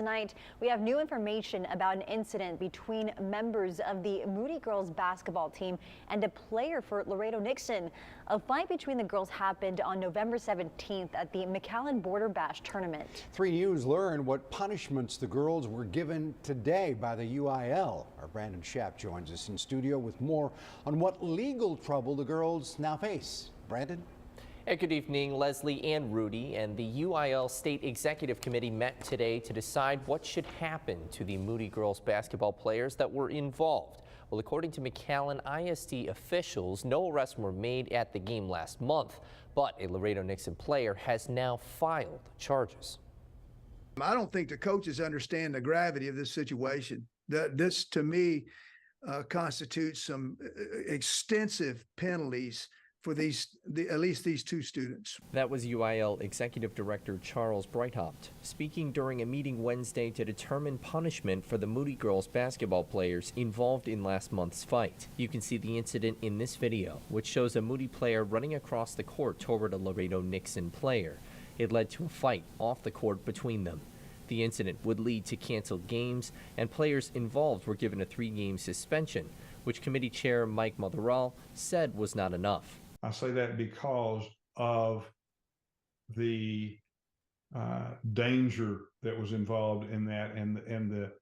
Tonight, we have new information about an incident between members of the Moody girls basketball team and a player for Laredo-Nixon. A fight between the girls happened on November 17th at the McAllen Border Bash tournament. 3 News learned what punishments the girls were given today by the UIL. Our Brandon Schaap joins us in studio with more on what legal trouble the girls now face. Brandon? Hey, good evening, Leslie and Rudy. And the UIL State Executive Committee met today to decide what should happen to the Moody girls basketball players that were involved. Well, according to McAllen ISD officials, no arrests were made at the game last month, but a Laredo-Nixon player has now filed charges. I don't think the coaches understand the gravity of this situation. This, to me, constitutes some extensive penalties for at least these two students. That was UIL Executive Director Charles Breithaupt speaking during a meeting Wednesday to determine punishment for the Moody girls basketball players involved in last month's fight. You can see the incident in this video, which shows a Moody player running across the court toward a Laredo-Nixon player. It led to a fight off the court between them. The incident would lead to canceled games, and players involved were given a 3-game suspension, which committee chair Mike Motherall said was not enough. I say that because of the danger that was involved in that, and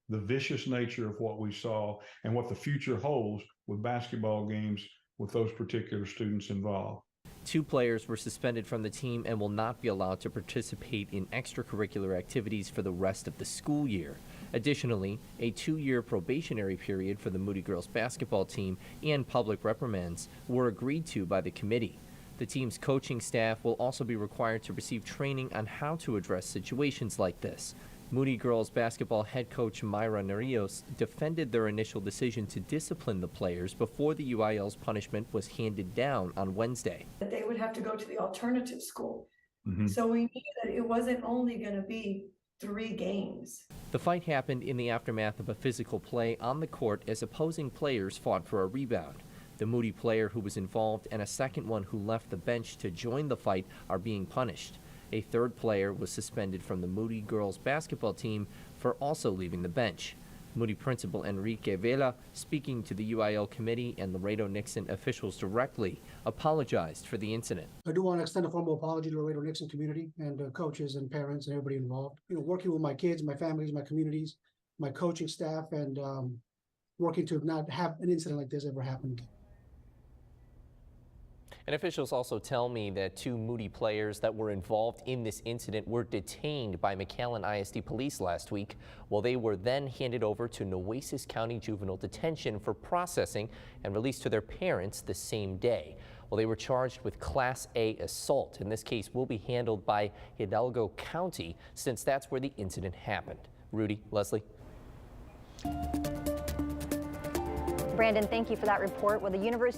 the vicious nature of what we saw and what the future holds with basketball games with those particular students involved. 2 players were suspended from the team and will not be allowed to participate in extracurricular activities for the rest of the school year. Additionally, a 2-year probationary period for the Moody girls basketball team and public reprimands were agreed to by the committee. The team's coaching staff will also be required to receive training on how to address situations like this. Moody girls basketball head coach Mayra Narios defended their initial decision to discipline the players before the UIL's punishment was handed down on Wednesday. That they would have to go to the alternative school. Mm-hmm. So we knew that it wasn't only going to be 3 games. The fight happened in the aftermath of a physical play on the court as opposing players fought for a rebound. The Moody player who was involved and a second one who left the bench to join the fight are being punished. A 3rd player was suspended from the Moody girls basketball team for also leaving the bench. Moody principal Enrique Vela, speaking to the UIL committee and Laredo-Nixon officials directly, apologized for the incident. I do want to extend a formal apology to the Laredo-Nixon community and coaches and parents and everybody involved. Working with my kids, my families, my communities, my coaching staff, and working to not have an incident like this ever happen again. And officials also tell me that 2 Moody players that were involved in this incident were detained by McAllen ISD police last week, while they were then handed over to Nueces County Juvenile Detention for processing and released to their parents the same day. Well, they were charged with Class A assault, and this case will be handled by Hidalgo County since that's where the incident happened. Rudy, Leslie. Brandon, thank you for that report. Well, the University